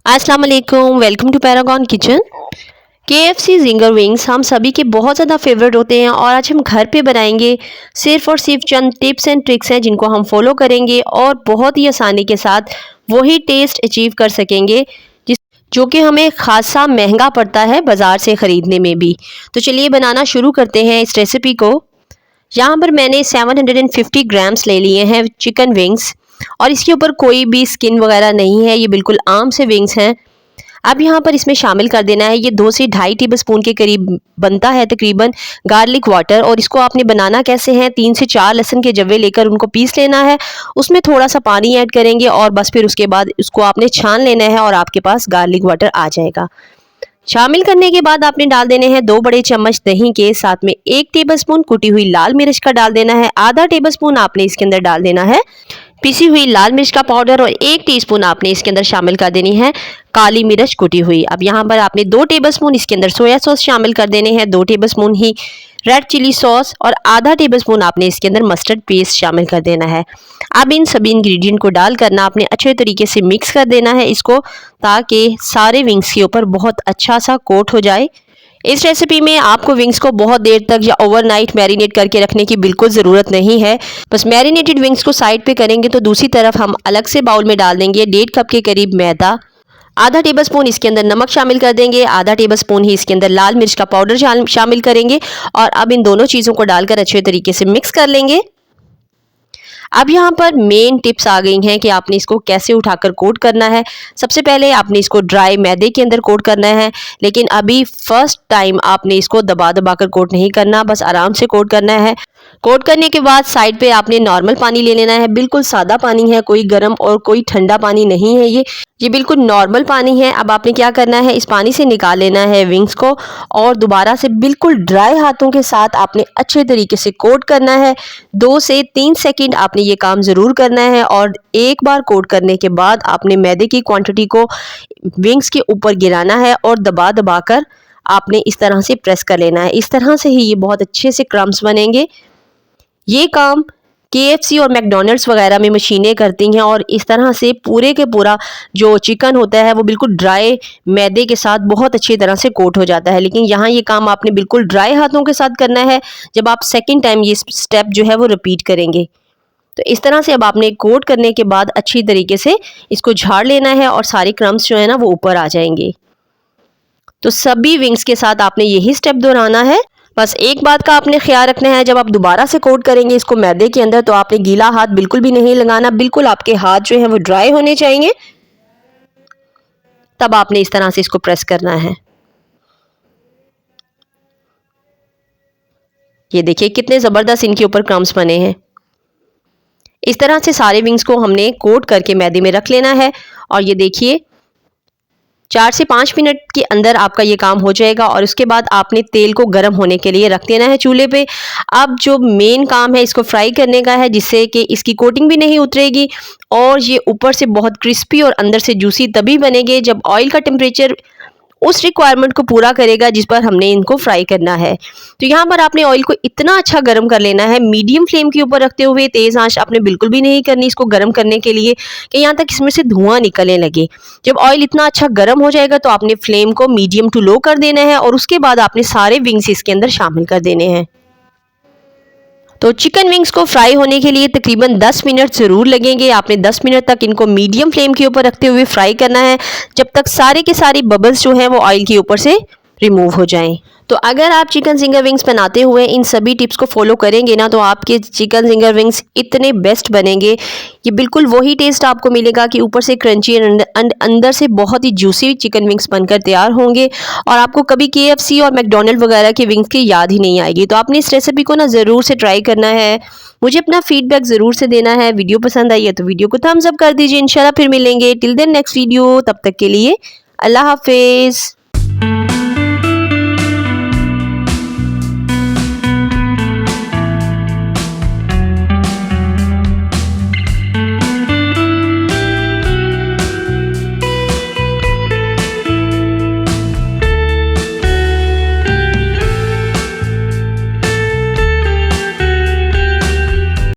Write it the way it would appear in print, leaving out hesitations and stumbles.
अस्सलाम वालेकुम, welcome to Paragon kitchen. KFC zinger wings हम सभी के बहुत ज़्यादा फेवरेट होते हैं और आज हम घर पे बनाएंगे। सिर्फ और सिर्फ चंद टिप्स एंड ट्रिक्स हैं जिनको हम फॉलो करेंगे और बहुत ही आसानी के साथ वही टेस्ट अचीव कर सकेंगे जिस जो कि हमें खासा महंगा पड़ता है बाज़ार से ख़रीदने में भी। तो चलिए बनाना शुरू करते हैं इस रेसिपी को। यहाँ पर मैंने 750 ग्राम्स ले लिए हैं चिकन विंग्स और इसके ऊपर कोई भी स्किन वगैरह नहीं है, ये बिल्कुल आम से विंग्स हैं। अब यहाँ पर इसमें शामिल कर देना है ये 2 से ढाई टेबल स्पून के करीब बनता है तकरीबन गार्लिक वाटर। और इसको आपने बनाना कैसे है, 3 से 4 लहसुन के जवे लेकर उनको पीस लेना है, उसमें थोड़ा सा पानी ऐड करेंगे और बस फिर उसके बाद उसको आपने छान लेना है और आपके पास गार्लिक वाटर आ जाएगा। शामिल करने के बाद आपने डाल देने हैं 2 बड़े चम्मच दही के, साथ में 1 टेबलस्पून कुटी हुई लाल मिर्च का डाल देना है, आधा टेबलस्पून आपने इसके अंदर डाल देना है पिसी हुई लाल मिर्च का पाउडर और 1 टीस्पून आपने इसके अंदर शामिल कर देनी है काली मिर्च कुटी हुई। अब यहाँ पर आपने 2 टेबलस्पून इसके अंदर सोया सॉस शामिल कर देने हैं, 2 टेबलस्पून ही रेड चिली सॉस और आधा टेबलस्पून आपने इसके अंदर मस्टर्ड पेस्ट शामिल कर देना है। अब इन सभी इंग्रेडिएंट को डाल करना आपने अच्छे तरीके से मिक्स कर देना है इसको, ताकि सारे विंग्स के ऊपर बहुत अच्छा सा कोट हो जाए। इस रेसिपी में आपको विंग्स को बहुत देर तक या ओवरनाइट मैरिनेट करके रखने की बिल्कुल ज़रूरत नहीं है। बस मैरिनेटेड विंग्स को साइड पे करेंगे तो दूसरी तरफ हम अलग से बाउल में डाल देंगे 1.5 कप के करीब मैदा, आधा टेबलस्पून इसके अंदर नमक शामिल कर देंगे, आधा टेबलस्पून ही इसके अंदर लाल मिर्च का पाउडर शामिल करेंगे और अब इन दोनों चीज़ों को डालकर अच्छे तरीके से मिक्स कर लेंगे। अब यहाँ पर मेन टिप्स आ गई हैं कि आपने इसको कैसे उठाकर कोट करना है। सबसे पहले आपने इसको ड्राई मैदे के अंदर कोट करना है, लेकिन अभी फर्स्ट टाइम आपने इसको दबा दबा कर कोट नहीं करना, बस आराम से कोट करना है। कोट करने के बाद साइड पे आपने नॉर्मल पानी ले लेना है, बिल्कुल सादा पानी है, कोई गर्म और कोई ठंडा पानी नहीं है, ये बिल्कुल नॉर्मल पानी है। अब आपने क्या करना है, इस पानी से निकाल लेना है विंग्स को और दोबारा से बिल्कुल ड्राई हाथों के साथ आपने अच्छे तरीके से कोट करना है। 2 से 3 सेकंड आपने ये काम ज़रूर करना है और एक बार कोट करने के बाद आपने मैदे की क्वांटिटी को विंग्स के ऊपर गिराना है और दबा दबा कर आपने इस तरह से प्रेस कर लेना है। इस तरह से ही ये बहुत अच्छे से क्रम्स बनेंगे। ये काम KFC और मैकडॉनल्ड्स वगैरह में मशीनें करती हैं और इस तरह से पूरे के पूरा जो चिकन होता है वो बिल्कुल ड्राई मैदे के साथ बहुत अच्छी तरह से कोट हो जाता है। लेकिन यहाँ ये काम आपने बिल्कुल ड्राई हाथों के साथ करना है जब आप सेकंड टाइम ये स्टेप जो है वो रिपीट करेंगे। तो इस तरह से अब आपने कोट करने के बाद अच्छी तरीके से इसको झाड़ लेना है और सारे क्रम्स जो है ना वो ऊपर आ जाएंगे। तो सभी विंग्स के साथ आपने यही स्टेप दोहराना है। बस एक बात का आपने ख्याल रखना है, जब आप दोबारा से कोट करेंगे इसको मैदे के अंदर तो आपने गीला हाथ बिल्कुल भी नहीं लगाना, बिल्कुल आपके हाथ जो है वो ड्राई होने चाहिए, तब आपने इस तरह से इसको प्रेस करना है। ये देखिए कितने ज़बरदस्त इनके ऊपर क्रम्स बने हैं। इस तरह से सारे विंग्स को हमने कोट करके मैदे में रख लेना है और ये देखिए 4 से 5 मिनट के अंदर आपका ये काम हो जाएगा और उसके बाद आपने तेल को गर्म होने के लिए रख देना है चूल्हे पे। अब जो मेन काम है इसको फ्राई करने का है, जिससे कि इसकी कोटिंग भी नहीं उतरेगी और ये ऊपर से बहुत क्रिस्पी और अंदर से जूसी तभी बनेंगे जब ऑयल का टेम्परेचर उस रिक्वायरमेंट को पूरा करेगा जिस पर हमने इनको फ्राई करना है। तो यहाँ पर आपने ऑयल को इतना अच्छा गर्म कर लेना है, मीडियम फ्लेम के ऊपर रखते हुए, तेज़ आंच आपने बिल्कुल भी नहीं करनी इसको गर्म करने के लिए कि यहाँ तक इसमें से धुआं निकलने लगे। जब ऑयल इतना अच्छा गर्म हो जाएगा तो आपने फ्लेम को मीडियम टू लो कर देना है और उसके बाद आपने सारे विंग्स इसके अंदर शामिल कर देने हैं। तो चिकन विंग्स को फ्राई होने के लिए तकरीबन 10 मिनट ज़रूर लगेंगे। आपने 10 मिनट तक इनको मीडियम फ्लेम के ऊपर रखते हुए फ्राई करना है जब तक सारे के सारे बबल्स जो हैं वो ऑयल के ऊपर से रिमूव हो जाएं। तो अगर आप चिकन जिंगर विंग्स बनाते हुए इन सभी टिप्स को फॉलो करेंगे ना तो आपके चिकन जिंगर विंग्स इतने बेस्ट बनेंगे। ये बिल्कुल वही टेस्ट आपको मिलेगा कि ऊपर से क्रंची एंड अंदर से बहुत ही जूसी चिकन विंग्स बनकर तैयार होंगे और आपको कभी KFC और मैकडॉनल्ड वगैरह के विंग्स की याद ही नहीं आएगी। तो आपने इस रेसिपी को ना ज़रूर से ट्राई करना है। मुझे अपना फीडबैक ज़रूर से देना है। वीडियो पसंद आई है तो वीडियो को थम्स अप कर दीजिए। इंशाल्लाह फिर मिलेंगे। टिल देन नेक्स्ट वीडियो, तब तक के लिए अल्लाह हाफिज़।